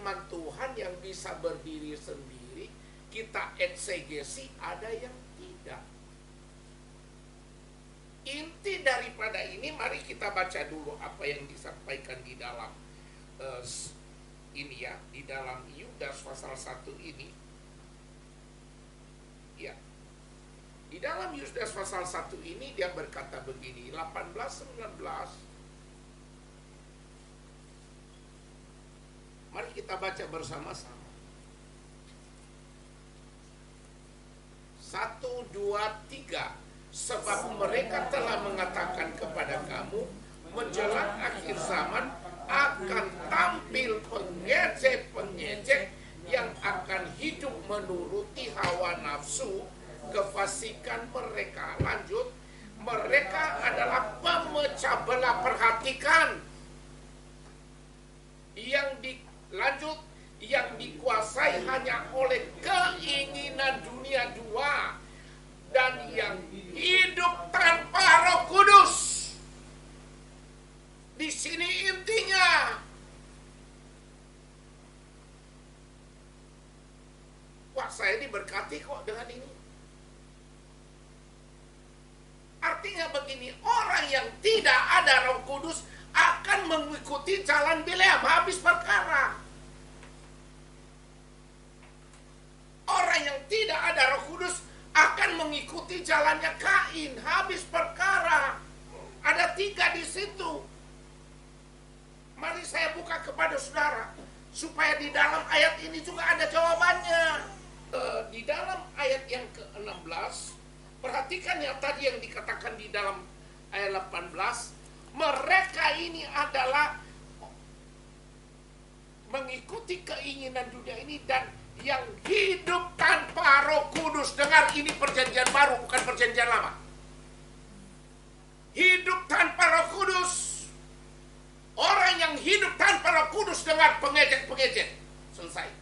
firman Tuhan yang bisa berdiri sendiri, kita eksegesi, ada yang tidak. Inti daripada ini, mari kita baca dulu apa yang disampaikan di dalam ini ya, di dalam Yudas pasal 1 ini. Ya. Di dalam Yudas pasal 1 ini dia berkata begini, 18-19. Mari kita baca bersama-sama. 1, 2, 3. Sebab mereka telah mengatakan kepada kamu, menjelang akhir zaman akan tampil pengejek-pengejek yang akan hidup menuruti hawa nafsu, kefasikan mereka. Lanjut, mereka adalah pemecah belah. Perhatikan, yang dikuasai hanya oleh keinginan dunia dua, dan yang hidup tanpa Roh Kudus. Di sini intinya. Wah, saya diberkati kok dengan ini. Artinya begini, orang yang tidak ada Roh Kudus akan mengikuti jalan Bileam, habis perkara. Orang yang tidak ada Roh Kudus akan mengikuti jalannya Kain, habis perkara. Ada 3 di situ. Mari saya buka kepada saudara, supaya di dalam ayat ini juga ada jawabannya. Di dalam ayat yang ke-16, perhatikan yang tadi yang dikatakan di dalam ayat 18, mereka ini adalah mengikuti keinginan dunia ini dan yang hidup tanpa Roh Kudus. Dengar, ini perjanjian baru, bukan perjanjian lama. Hidup tanpa Roh Kudus. Orang yang hidup tanpa Roh Kudus, dengar, pengejek-pengejek. Selesai.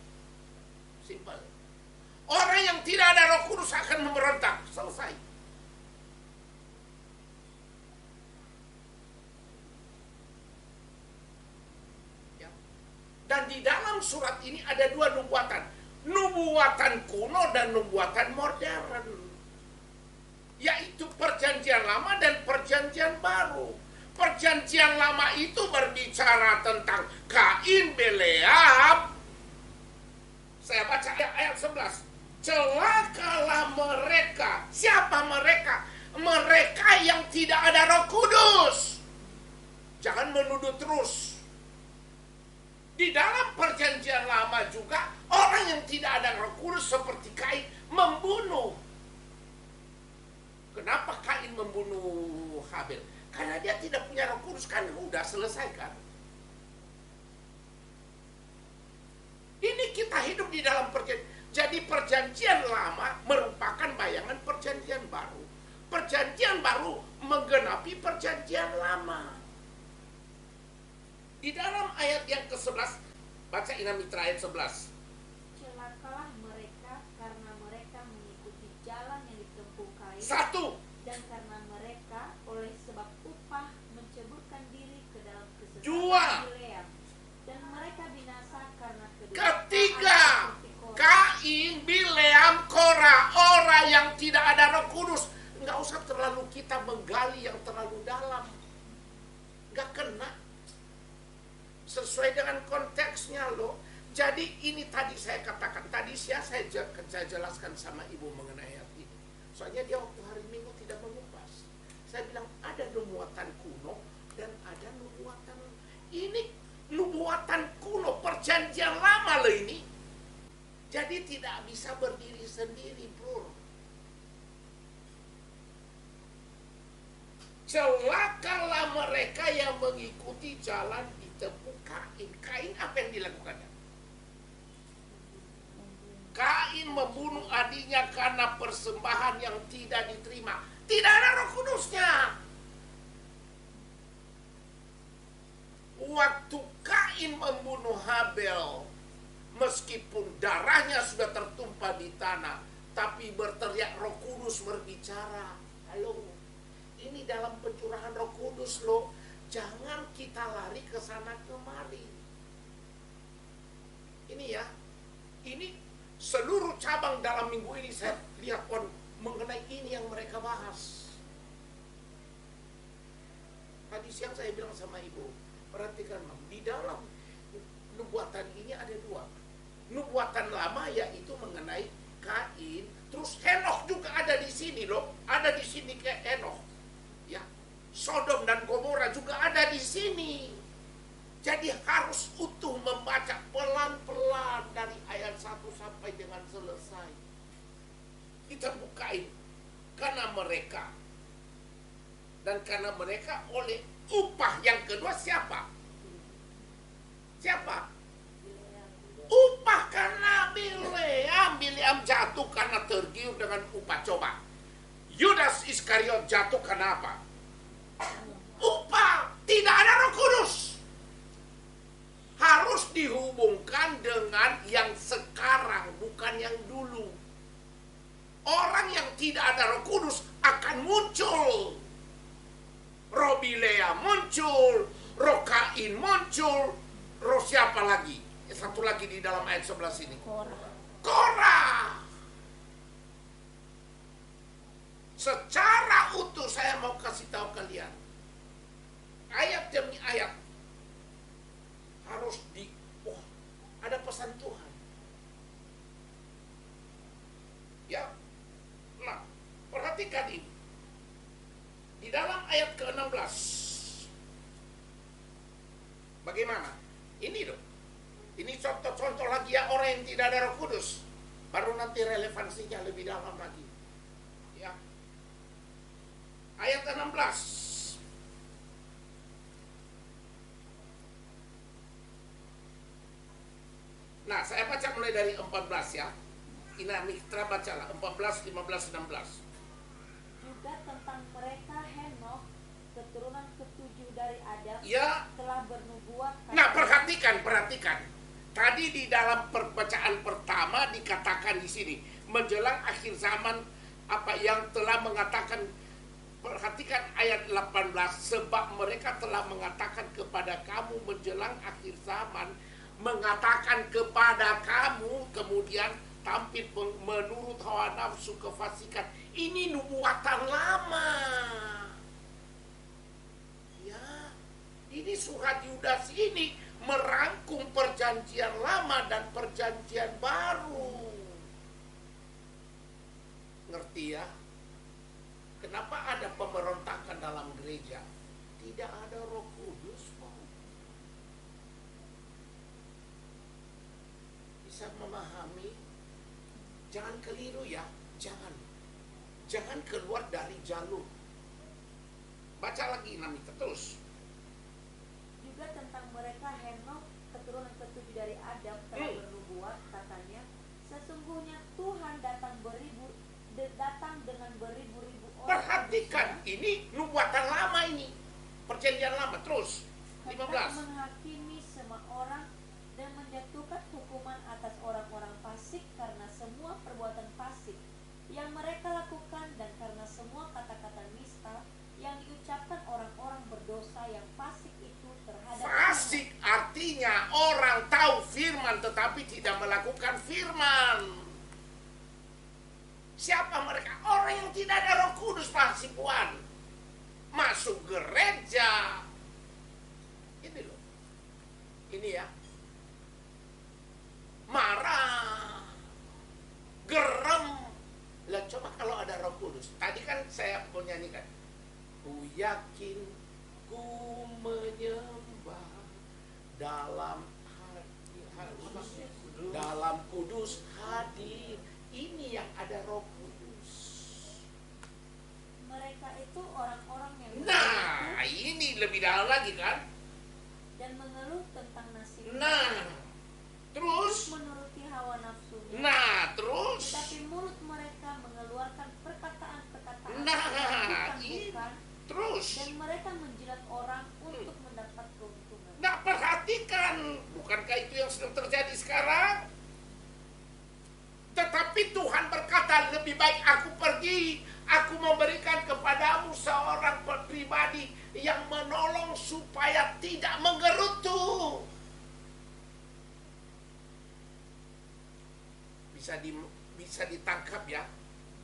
Simpel. Orang yang tidak ada Roh Kudus akan memberontak. Selesai. Ya. Dan di dalam surat ini ada 2 nubuatan. Nubuatan kuno dan nubuatan modern, yaitu perjanjian lama dan perjanjian baru. Perjanjian lama itu berbicara tentang Kain, Bileam. Saya baca ayat 11. Celakalah mereka. Siapa mereka? Mereka yang tidak ada Roh Kudus. Jangan menuduh terus. Di dalam perjanjian lama juga, orang yang tidak ada Roh Kudus seperti Kain membunuh. Kenapa Kain membunuh Habel? Karena dia tidak punya Roh Kudus, kan udah selesai kan. Ini kita hidup di dalam perjanjian. Jadi perjanjian lama merupakan bayangan perjanjian baru. Perjanjian baru menggenapi perjanjian lama. Di dalam ayat yang ke-11, baca Ina Mitra ayat 11. Celakalah mereka karena mereka mengikuti jalan yang ditempuh Kain. 1. Dan karena mereka oleh sebab upah menceburkan diri ke dalam kesesatan 2. Bileam. Dan mereka binasa karena kedua. Ketiga, Kain, Bileam, Korah, orang yang tidak ada Roh Kudus. Nggak usah terlalu kita menggali yang terlalu dalam. Nggak kena. Sesuai dengan konteksnya loh. Jadi ini tadi saya katakan, tadi saya jelaskan sama ibu mengenai ayat ini. Soalnya dia waktu hari Minggu tidak mengupas. Saya bilang ada nubuatan kuno dan ada nubuatan. Ini nubuatan kuno, perjanjian lama loh ini. Jadi tidak bisa berdiri sendiri, bro. Celakalah mereka yang mengikuti jalan ditempuh Kain. Kain apa yang dilakukannya? Kain membunuh adiknya karena persembahan yang tidak diterima. Tidak ada Roh Kudusnya. Waktu Kain membunuh Habel, meskipun darahnya sudah tertumpah di tanah, tapi berteriak Roh Kudus berbicara. Halo, ini dalam pencurahan Roh Kudus loh. Jangan kita lari ke sana kemari. ya, ini seluruh cabang dalam minggu ini saya lihat mengenai ini yang mereka bahas. Tadi siang saya bilang sama ibu, perhatikan Mam, di dalam nubuatan ini ada dua. Nubuatan lama yaitu mengenai Kain, terus Henokh juga ada di sini loh, ada di sini kayak Henokh. Ya, Sodom dan Gomora juga ada di sini. Jadi harus utuh membaca pelan-pelan dari ayat 1 sampai dengan selesai. Kita bukain karena mereka. Dan karena mereka oleh upah yang kedua siapa? Siapa? Upah karena Bileam jatuh karena tergiur dengan upah. Coba, Yudas Iskariot jatuh karena apa? Upah. Tidak ada Roh Kudus. Harus dihubungkan dengan yang sekarang, bukan yang dulu. Orang yang tidak ada Roh Kudus akan muncul. Roh Bileam muncul, Roh Kain muncul, roh siapa lagi? Satu lagi di dalam ayat 11 ini. Korah. Secara utuh saya mau kasih tahu kalian. Ayat demi ayat. Harus ada pesan Tuhan. Ya. Nah, perhatikan ini. Di dalam ayat ke-16. Bagaimana? Ini dong. Ini contoh-contoh lagi ya orang yang tidak ada Roh Kudus. Baru nanti relevansinya lebih dalam lagi. Ya. Ayat 16. Nah, saya baca mulai dari 14 ya. Ina Mitra bacalah 14, 15, 16. Juga tentang mereka Henokh, keturunan ketujuh dari Adam, Ya. telah bernubuat. Nah, perhatikan. Tadi di dalam perbacaan pertama dikatakan di sini menjelang akhir zaman apa yang telah mengatakan. Perhatikan ayat 18, sebab mereka telah mengatakan kepada kamu menjelang akhir zaman, mengatakan kepada kamu, kemudian tampil menurut hawa nafsu kefasikan. Ini nubuatan lama. Ya, ini surat Yudas ini merangkum perjanjian lama dan perjanjian baru. Ngerti ya? Kenapa ada pemberontakan dalam gereja? Tidak ada Roh Kudus. Bisa memahami? Jangan keliru ya. Jangan keluar dari jalur. Baca lagi Namita terus. Juga tentang mereka Henokh, keturunan ketujuh dari Adam, telah bernubuat, katanya, sesungguhnya Tuhan datang dengan beribu-ribu orang. Perhatikan, ini nubuatan lama ini. Perjanjian lama, terus. 15. Menghakimi semua orang dan menjatuhkan hukuman atas orang-orang fasik karena semua perbuatan fasik yang mereka lakukan dan karena semua kata-kata nista yang diucapkan orang-orang berdosa yang fasik itu terhadap Fasik artinya orang tahu firman tetapi tidak melakukan firman. Siapa mereka? Orang yang tidak ada Roh Kudus, Pak Puan. Masuk gereja. Ini loh. Ini ya. Marah. Gerem. Lah coba kalau ada Roh Kudus. Tadi kan saya mau nyanyikan. Ku yakin ku menyembah dalam dalam kudus hadir. Ini yang ada Roh Kudus. mereka itu orang-orang yang Nah, ini lebih dalam lagi kan? dan mengeluh tentang nasib Nah, terus? menuruti hawa nafsunya. Nah, terus? Tetapi mulut mereka mengeluarkan perkataan-perkataan Nah, bukan, terus? dan mereka menjilat orang untuk mendapat keuntungan. Nah, perhatikan, bukankah itu yang sedang terjadi sekarang? Tetapi Tuhan berkata, lebih baik aku pergi, aku memberikan kepadamu seorang pribadi yang menolong supaya tidak menggerutu. bisa ditangkap ya.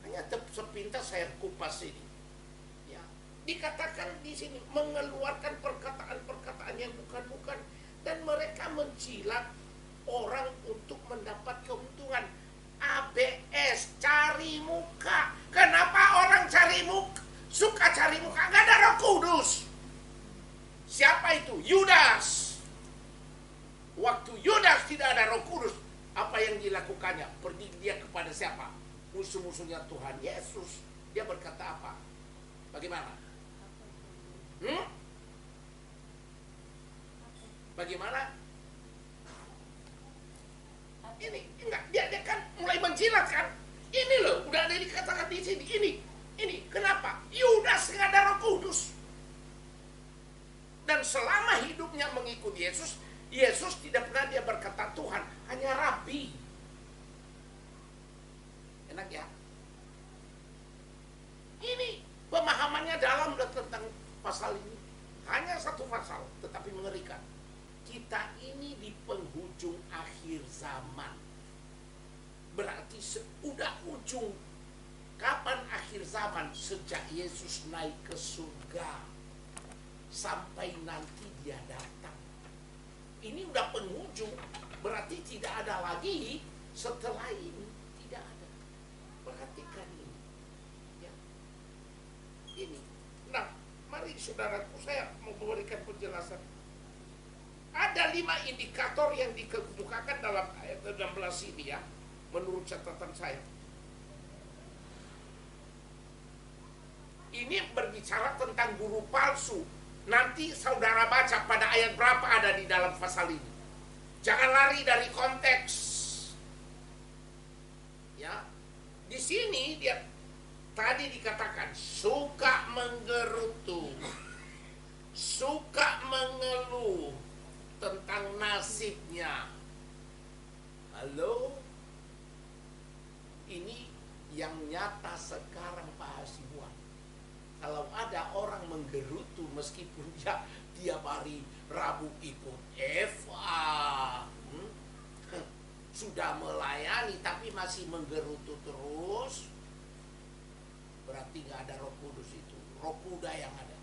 Hanya sepintas saya kupas ini. Ya, dikatakan di sini mengeluarkan perkataan-perkataan yang bukan-bukan, dan mereka menjilat orang untuk mendapat keuntungan. ABS, cari muka. Kenapa orang cari muka? Suka cari muka? Gak ada Roh Kudus. Siapa itu? Yudas. Waktu Yudas tidak ada Roh Kudus, apa yang dilakukannya? Pergi dia kepada siapa? Musuh-musuhnya Tuhan Yesus. Dia berkata apa? Bagaimana? Bagaimana? Ini enggak, dia kan mulai menjilat kan? Ini loh, udah ada dikatakan di sini. Ini kenapa? Yudas nggak ada Roh Kudus. Dan selama hidupnya mengikuti Yesus, Yesus tidak pernah dia berkata Tuhan, hanya Rabi. Enak ya? Ini pemahamannya dalam tentang pasal ini. Hanya satu pasal, tetapi mengerikan. Kita ini di penghujung akhir zaman. Berarti sudah ujung. Kapan akhir zaman? Sejak Yesus naik ke surga sampai nanti dia datang. Ini udah penghujung. Berarti tidak ada lagi setelah ini. Tidak ada. Perhatikan ini. Ya. Ini. Nah, mari saudaraku, saya mau memberikan penjelasan. Ada 5 indikator yang dikemukakan dalam ayat 16 ini ya, menurut catatan saya. Ini berbicara tentang guru palsu. Nanti saudara baca pada ayat berapa ada di dalam pasal ini. Jangan lari dari konteks. Ya. Di sini dia tadi dikatakan suka menggerutu, suka mengeluh tentang nasibnya. Halo? Ini yang nyata sekarang Pak Hasibuan. Kalau ada orang menggerutu meskipun dia tiap hari Rabu ikut Eva, sudah melayani tapi masih menggerutu terus, berarti nggak ada Roh Kudus itu, roh kuda yang ada.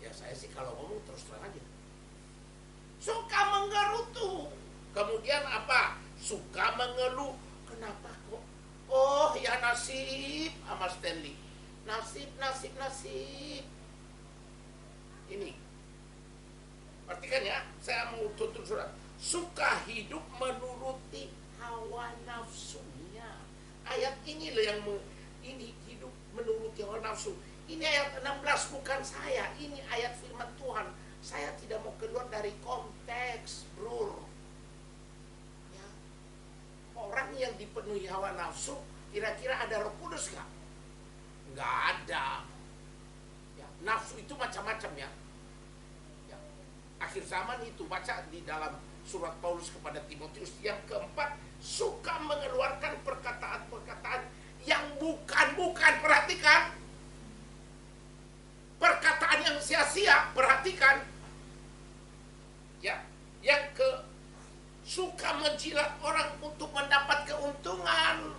Ya saya sih kalau ngomong terus terang aja. Suka menggerutu. Kemudian apa? Suka mengeluh. Kenapa kok? Oh ya nasib sama Stanley. Nasib. Ini. Perhatikan ya. Saya mau tutup surat. Suka hidup menuruti hawa nafsunya. Ayat ini loh yang ini hidup menuruti hawa nafsu. Ini ayat 16 bukan saya, ini ayat firman Tuhan. Saya tidak mau keluar dari konteks, bro. Ya. Orang yang dipenuhi hawa nafsu, kira-kira ada Roh Kudus nggak? Nggak ada. Ya. Nafsu itu macam-macam ya. Ya. Akhir zaman itu baca di dalam surat Paulus kepada Timotius yang keempat, suka mengeluarkan perkataan-perkataan yang bukan-bukan. Perhatikan. Perkataan yang sia-sia, perhatikan. Ya, yang suka menjilat orang untuk mendapat keuntungan.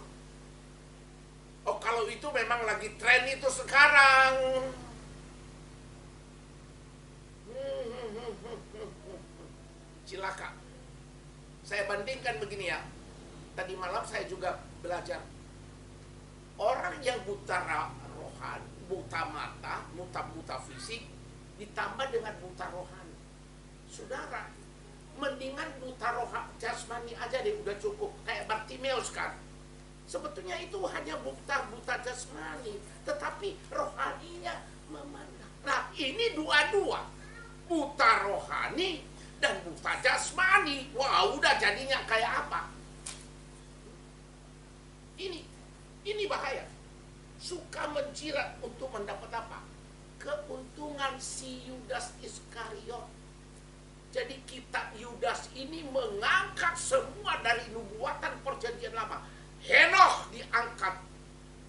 Oh, kalau itu memang lagi tren itu sekarang. Cilaka. Saya bandingkan begini ya. Tadi malam saya juga belajar. Orang yang buta rohani, buta mata, buta fisik, ditambah dengan buta rohani. Saudara, mendingan buta rohani jasmani aja deh, udah cukup. Kayak Bartimeus kan. Sebetulnya itu hanya buta jasmani, tetapi rohaninya memandang. Nah, ini dua-dua. Buta rohani dan buta jasmani. Wah, udah jadinya kayak apa? Ini bahaya. Suka menjilat untuk mendapat apa? Keuntungan si Yudas Iskariot. Jadi kitab Yudas ini mengangkat semua dari nubuatan perjanjian lama. Henokh diangkat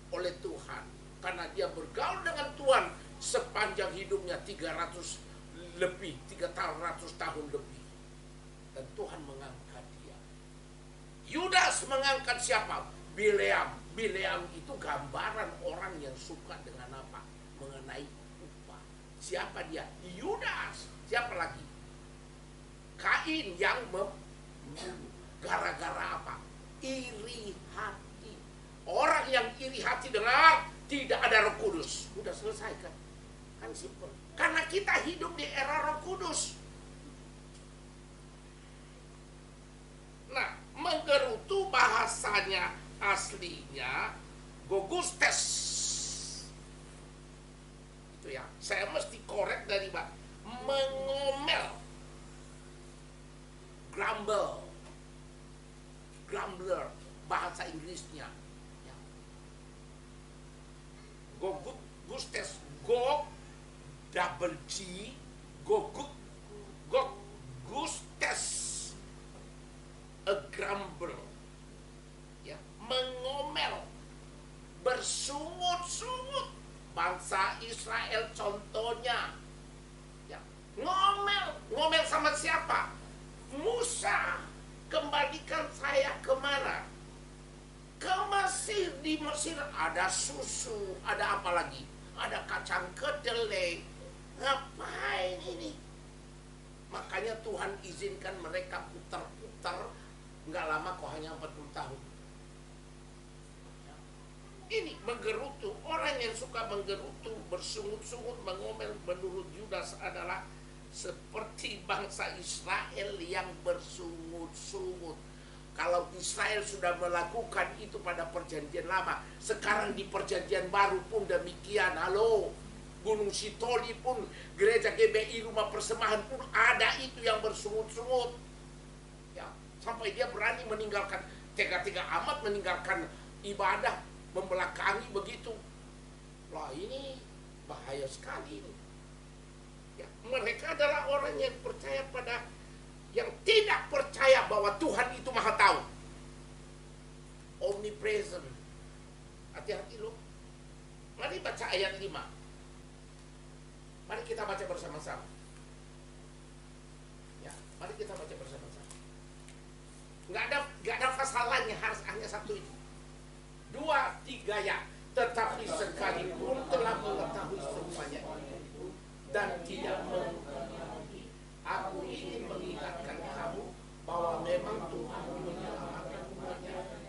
oleh Tuhan karena dia bergaul dengan Tuhan sepanjang hidupnya 300 tahun lebih. Dan Tuhan mengangkat dia. Yudas mengangkat siapa? Bileam. Bileam itu gambaran orang yang suka dengan apa? Mengenai upah. Siapa dia? Yudas. Siapa lagi? Kain yang gara-gara apa? Iri hati. Orang yang iri hati dengar tidak ada Roh Kudus. Udah selesai kan? Kan simpel. Karena kita hidup di era Roh Kudus. Nah, menggerutu bahasanya aslinya gogustes. Itu ya. Saya mesti korek dari mengomel. Grumble. Grumbler bahasa Inggrisnya. Ya. Gogustes. Gog double G gogustes. A grumble. Ya, mengomel, bersungut-sungut. Bangsa Israel contohnya. Ya, ngomel sama siapa? Musa, kembalikan saya kemana? Ke Mesir. Di Mesir ada susu, ada apa lagi? Ada kacang kedelai. Ngapain ini? Makanya Tuhan izinkan mereka putar-putar. Nggak lama kok, hanya 40 tahun. Ini menggerutu. Orang yang suka menggerutu, bersungut-sungut, mengomel, menurut Yudas adalah seperti bangsa Israel yang bersungut-sungut. Kalau Israel sudah melakukan itu pada perjanjian lama, sekarang di perjanjian baru pun demikian. Halo, Gunung Sitoli pun, gereja GBI Rumah Persembahan pun ada itu yang bersungut-sungut. Ya, sampai dia berani meninggalkan, tega-tega amat meninggalkan ibadah, membelakangi begitu. Wah, ini bahaya sekali ini. Ya, mereka adalah orang yang percaya pada, yang tidak percaya bahwa Tuhan itu maha tahu. Omnipresent. Hati-hati loh. Mari baca ayat 5. Mari kita baca bersama-sama. Ya, mari kita baca bersama-sama. Nggak ada pasal lainnya, harus hanya satu itu. 2, 3 ya. Tetapi sekalipun telah mengetahui semuanya dan tidak mengetahui, aku ingin mengingatkan kamu bahwa memang Tuhan menyelamatkan umatnya.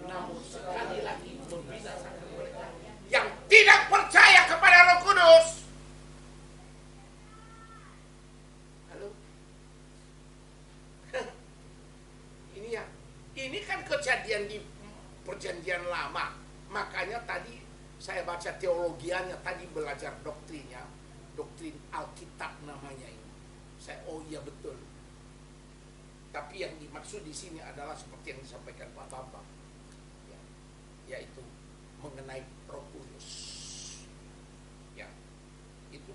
Namun sekali lagi membinasakan mereka yang tidak percaya kepada Roh Kudus. Halo? Ini ya. Ini kan kejadian di perjanjian lama. Makanya tadi saya baca teologianya, tadi belajar doktrinnya, doktrin Alkitab namanya ini. Saya, oh iya betul. Tapi yang dimaksud di sini adalah seperti yang disampaikan Pak Bambang, ya, yaitu mengenai Roh Kudus. Ya, itu.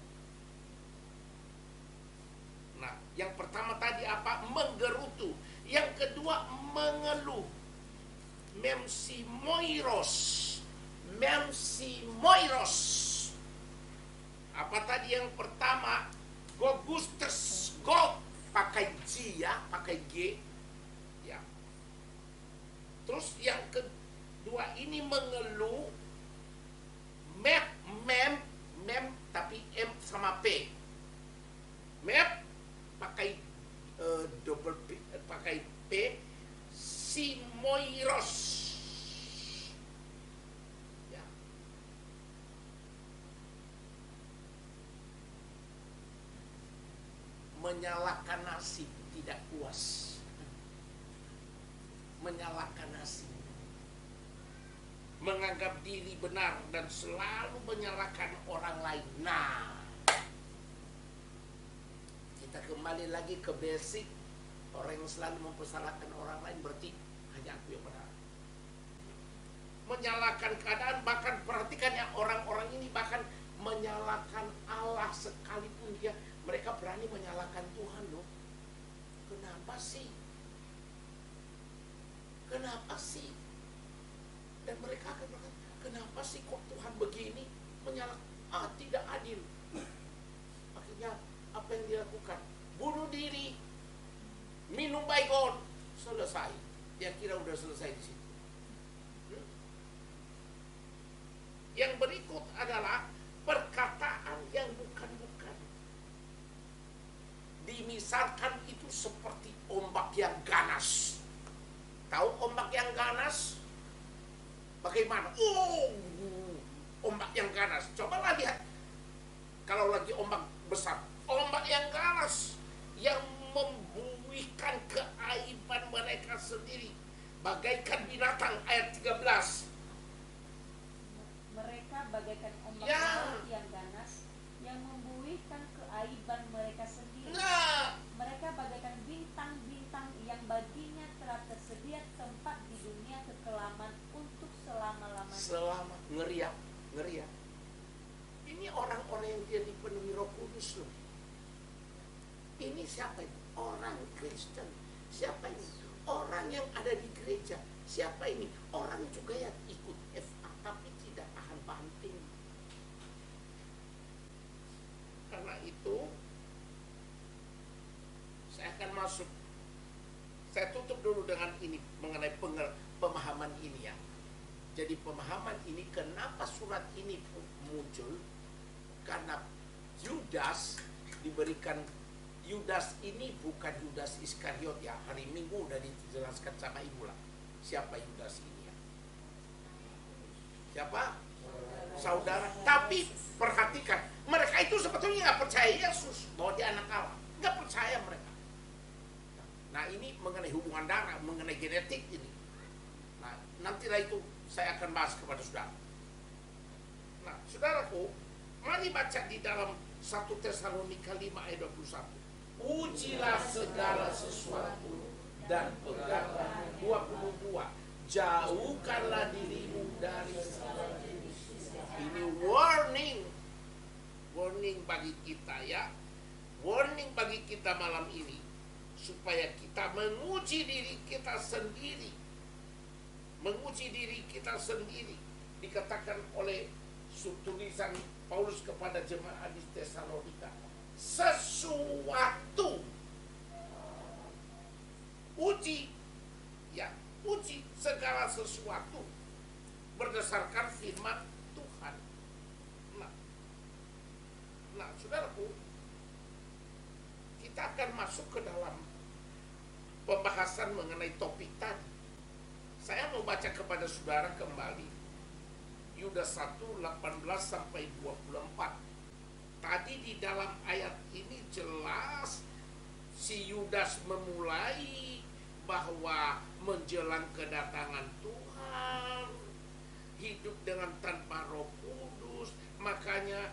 Nah, yang pertama tadi apa? Menggerutu. Yang kedua mengeluh. Memsimoiros. Apa tadi yang pertama? Gogustes. Gog pakai G ya, pakai G. Ya. Terus yang kedua ini mengeluh. Mem tapi M sama P. Mep pakai double P, pakai P. Simoiros. Ya. Menyalakan nasib, tidak puas. Menyalakan nasib. Menganggap diri benar dan selalu menyalahkan orang lain. Nah, kita kembali lagi ke basic. Orang yang selalu mempersalahkan orang lain berarti hanya aku yang benar. Menyalahkan keadaan, bahkan perhatikan ya, orang-orang ini bahkan menyalahkan Allah sekalipun mereka berani menyalahkan Tuhan loh. Kenapa sih? Kenapa sih? Dan mereka akan berkata, kenapa sih kok Tuhan begini? Menyalahkan, tidak adil. Akhirnya apa yang dilakukan? Bunuh diri. minum baygon, selesai. Dia kira udah selesai di situ. Yang berikut adalah perkataan yang bukan-bukan. Dimisalkan itu seperti ombak yang ganas. Tahu ombak yang ganas? Bagaimana? Ombak yang ganas. Cobalah lihat. Kalau lagi ombak besar. Ombak yang ganas. Yang membuihkan keaiban mereka sendiri. Bagaikan binatang, ayat 13. Mereka bagaikan ombak Ya. laut yang ganas, yang membuihkan keaiban mereka sendiri. Nah, Mereka bagaikan bintang-bintang yang baginya telah tersedia tempat di dunia kekelaman untuk selama-lamanya. selama ngeri ya. Ini orang-orang yang dia dipenuhi Roh Kudus loh. Ini siapa ini? Orang Kristen. Siapa ini? Orang yang ada di gereja. Siapa ini? Orang juga yang ikut FA tapi tidak tahan banting. Karena itu saya akan masuk. Saya tutup dulu dengan ini mengenai pemahaman ini ya. Jadi pemahaman ini, kenapa surat ini muncul? Karena Yudas diberikan. Yudas ini bukan Yudas Iskariot ya. Hari Minggu udah dijelaskan sama ibu lah. Siapa Yudas ini ya? Siapa? Saudara. Tapi perhatikan, mereka itu sebetulnya nggak percaya Yesus bahwa dia anak Allah. Nggak percaya mereka. Nah ini mengenai hubungan darah, mengenai genetik ini. Nah nantilah itu saya akan bahas kepada saudara. Nah saudaraku, mari baca di dalam 1 Tesalonika 5 ayat 21. Ujilah segala sesuatu dan peganglah. 22. Jauhkanlah dirimu dari segala jenis. Ini warning bagi kita ya. Warning bagi kita malam ini, supaya kita menguji diri kita sendiri. Menguji diri kita sendiri. Dikatakan oleh tulisan Paulus kepada jemaat di Tesalonika, sesuatu uji ya, uji segala sesuatu berdasarkan firman Tuhan. Nah saudaraku, kita akan masuk ke dalam pembahasan mengenai topik tadi. Saya mau baca kepada saudara kembali Yudas 1, 18 sampai 24. Tadi di dalam ayat ini jelas si Yudas memulai bahwa menjelang kedatangan Tuhan, hidup dengan tanpa Roh Kudus. Makanya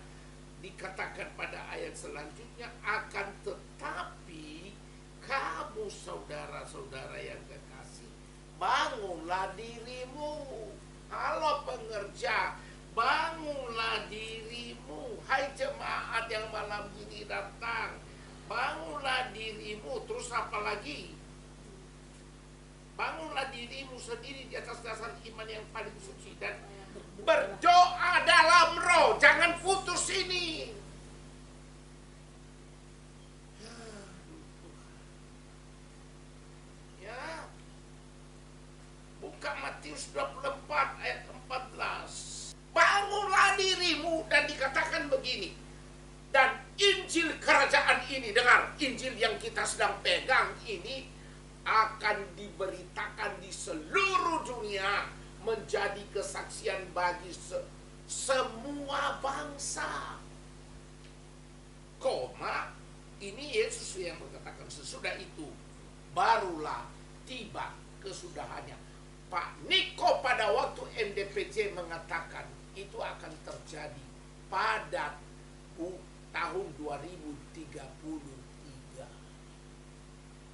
dikatakan pada ayat selanjutnya, akan tetapi kamu saudara-saudara yang kekasih, bangunlah dirimu. Halo pengerja, bangunlah dirimu. Hai jemaat yang malam ini datang, bangunlah dirimu. Terus apa lagi? Bangunlah dirimu sendiri di atas dasar iman yang paling suci, dan berdoa dalam roh. Jangan putus ini. Ya. Buka Matius 24 ayat 14. Bangunlah dirimu, dan dikatakan begini. Dan Injil kerajaan ini, dengar, Injil yang kita sedang pegang ini akan diberitakan di seluruh dunia, menjadi kesaksian bagi semua bangsa. Ini Yesus yang berkatakan, sesudah itu barulah tiba kesudahannya. Pak Niko pada waktu MDPJ mengatakan itu akan terjadi pada tahun 2033.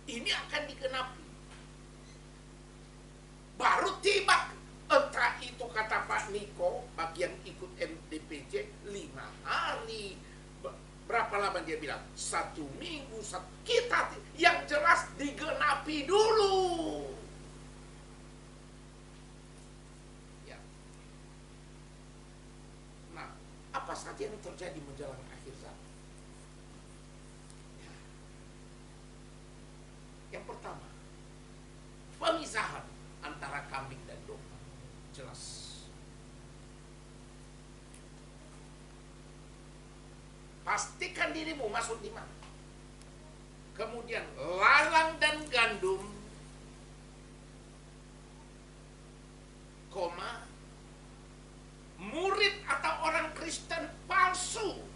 Ini akan digenapi. Baru tiba. Entah itu kata Pak Niko, bagi yang ikut MDPJ 5 hari. Berapa lama dia bilang? 1 minggu. Kita yang jelas digenapi dulu. Ya. Nah, apa saja yang terjadi menjelang akhir zaman? Yang Yang pertama, pemisahan antara kambing dan domba. Jelas. Pastikan dirimu masuk di mana. Kemudian lalang dan gandum, koma, murid atau orang Kristen palsu.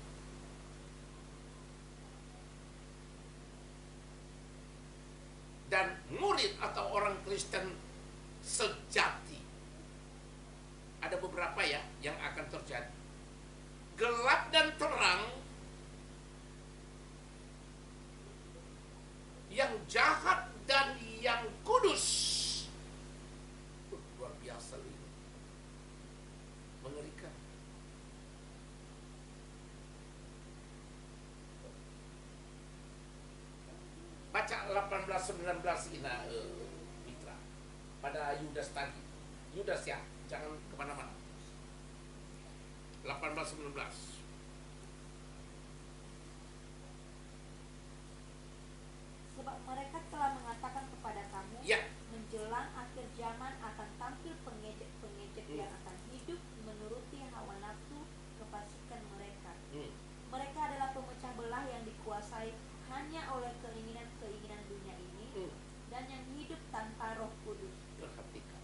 Dan murid atau orang Kristen sejati. Ada beberapa ya yang akan terjadi. Gelap dan terang, yang jahat dan yang kudus. Luar biasa ini. Mengerikan. Baca 18-19 ini, Mitra. Pada Yudas tadi. Yudas ya, jangan kemana-mana. 18-19. Sebab mereka telah mengatakan kepada kamu, Ya. menjelang akhir zaman akan tampil pengejek-pengejek yang akan hidup menuruti hawa nafsu kefasikan mereka. Mereka adalah pemecah belah yang dikuasai hanya oleh keinginan-keinginan dunia ini dan yang hidup tanpa Roh Kudus. Perhatikan.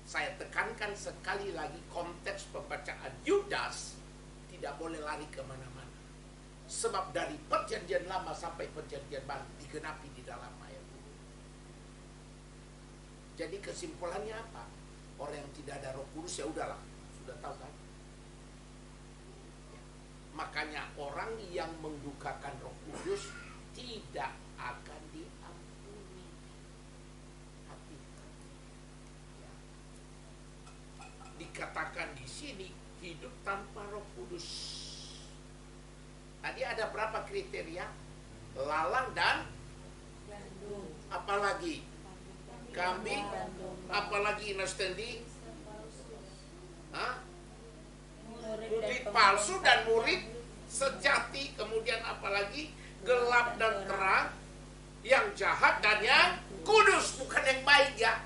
Saya tekankan sekali lagi, konteks pembacaan Yudas tidak boleh lari kemana-mana. Sebab dari perjanjian lama sampai perjanjian baru digenapi di dalam ayat ini. Jadi kesimpulannya apa? Orang yang tidak ada Roh Kudus ya udahlah, sudah tahu kan? Makanya orang yang mendukakan Roh Kudus tidak akan diampuni. Hati-hati. Ya. Dikatakan di sini hidup tanpa Roh Kudus. Tadi ada berapa kriteria? Lalang dan Gandum. apalagi? Kambing, apalagi Nastandi? Murid palsu dan murid sejati. Kemudian apalagi? Gelap dan terang, yang jahat dan yang kudus. Bukan yang baik ya.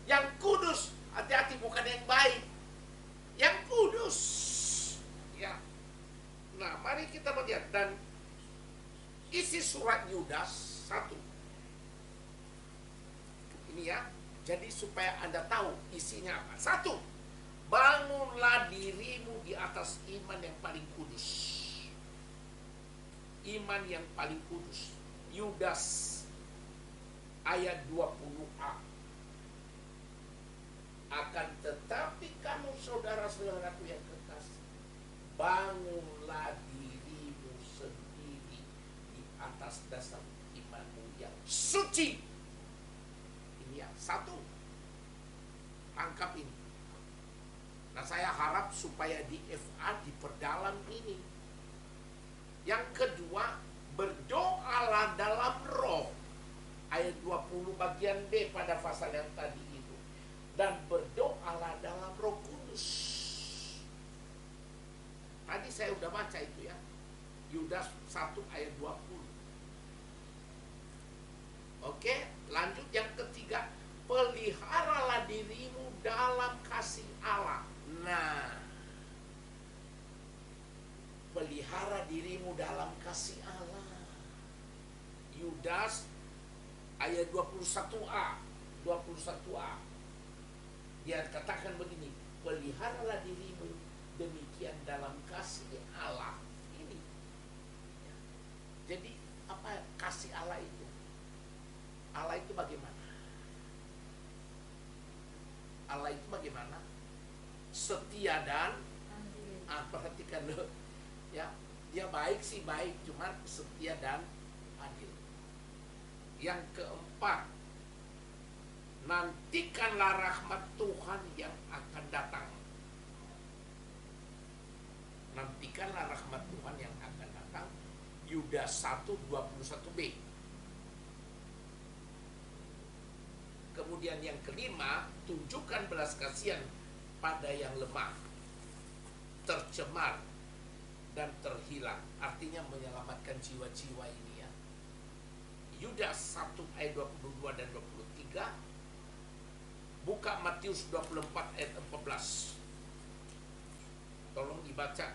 Yang kudus, hati-hati, bukan yang baik. Yang kudus. Ya. Nah, mari kita melihat. Dan isi surat Yudas 1. Ini ya. Jadi supaya Anda tahu isinya apa. 1. Bangunlah dirimu di atas iman yang paling kudus. Iman yang paling kudus. Yudas ayat 20a. Akan tetapi kamu saudara-saudaraku yang kekasih, bangunlah dirimu sendiri di atas dasar imanmu yang suci. Ini yang 1. Tangkap ini. Nah, saya harap supaya di FA diperdalam ini. Yang kedua, berdoalah dalam roh. Ayat 20 bagian B pada pasal yang tadi itu. Dan berdoalah dalam Roh Kudus. Tadi saya udah baca itu ya. Yudas 1 ayat 20. Oke, lanjut yang ketiga. Peliharalah dirimu dalam kasih Allah. Nah, pelihara dirimu dalam kasih Allah. Yudas ayat 21a. 21a. Dia katakan begini, peliharalah dirimu demikian dalam kasih Allah. Ini. Jadi apa kasih Allah itu? Allah itu bagaimana? Allah itu bagaimana? Setia dan perhatikan loh. Ya, dia baik sih baik, cuma setia dan adil. Yang keempat, nantikanlah rahmat Tuhan yang akan datang. Nantikanlah rahmat Tuhan yang akan datang. Yudas 1:21b. Kemudian yang kelima, tunjukkan belas kasihan pada yang lemah, tercemar, dan terhilang. Artinya menyelamatkan jiwa-jiwa ini ya. Yudas 1 ayat 22 dan 23. Buka Matius 24 ayat 14. Tolong dibaca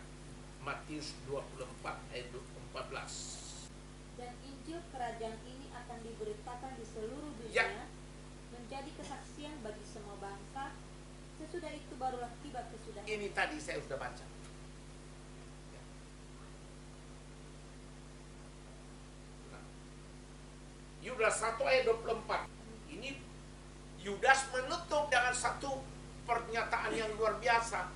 Matius 24 ayat 14. Dan Injil kerajaan ini akan diberitakan di seluruh dunia, Ya. menjadi kesaksian bagi semua bangsa. Sesudah itu barulah tiba kesudahan. Ini tadi saya sudah baca. Nah, Yudas 1 ayat 24. Ini Yudas menutup dengan satu pernyataan yang luar biasa.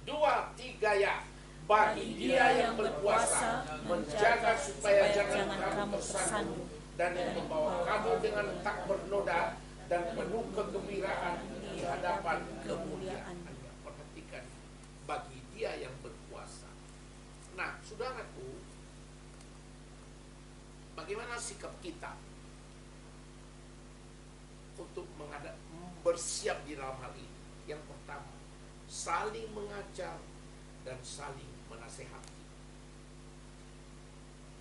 2, 3 ya. Bagi dia yang berkuasa menjaga supaya jangan kamu tersandung dan membawa kamu dengan tak bernoda dan penuh kegembiraan di hadapan kemuliaannya. Perhatikan, bagi dia yang berkuasa. Nah, saudaraku, bagaimana sikap kita untuk bersiap di dalam hal ini? Yang pertama, saling mengajar dan saling menasehati.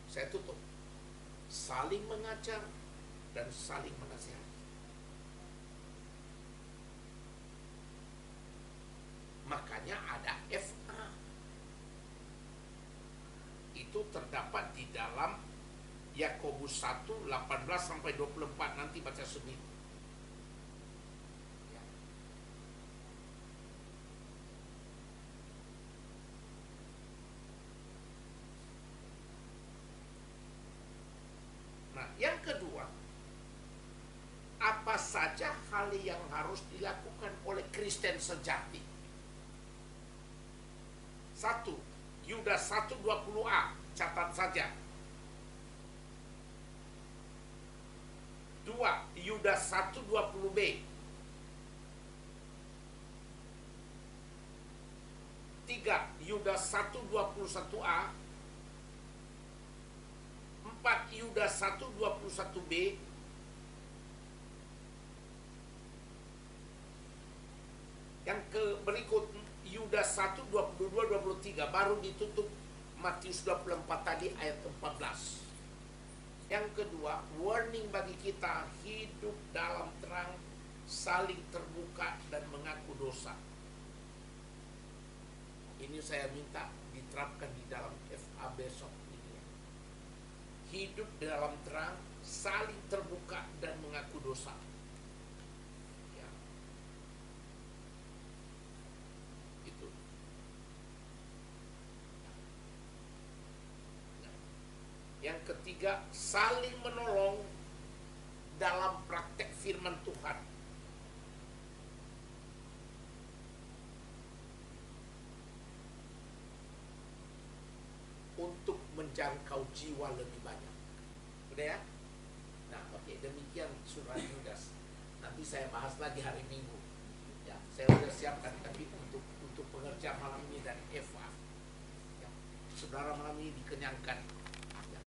Saya tutup. Saling mengajar dan saling menasehati. Makanya ada FA. Itu terdapat di dalam Yakobus 1 18 sampai 24, nanti baca sendiri. Nah, yang kedua, apa saja hal yang harus dilakukan oleh Kristen sejati? 1. Yudas 1:20a, catat saja. 2. Yudas 1:20b. 3. Yudas 1:21a. 4. Yudas 1:21b. Yang berikut Yudas 1:22-23, baru ditutup Matius 24 tadi ayat 14. Yang kedua, warning bagi kita hidup dalam terang, saling terbuka dan mengaku dosa. Ini saya minta diterapkan di dalam FA besok ini. Hidup dalam terang, saling terbuka dan mengaku dosa. Ya. Itu. Yang ketiga, saling menolong dalam praktek firman Tuhan. Untuk menjangkau jiwa lebih banyak. Udah ya? Nah, oke, demikian surah Yudas. Nanti saya bahas lagi hari Minggu. Ya, saya sudah siapkan tapi untuk pengerjaan malam ini dan Eva. Ya, saudara malam ini dikenyangkan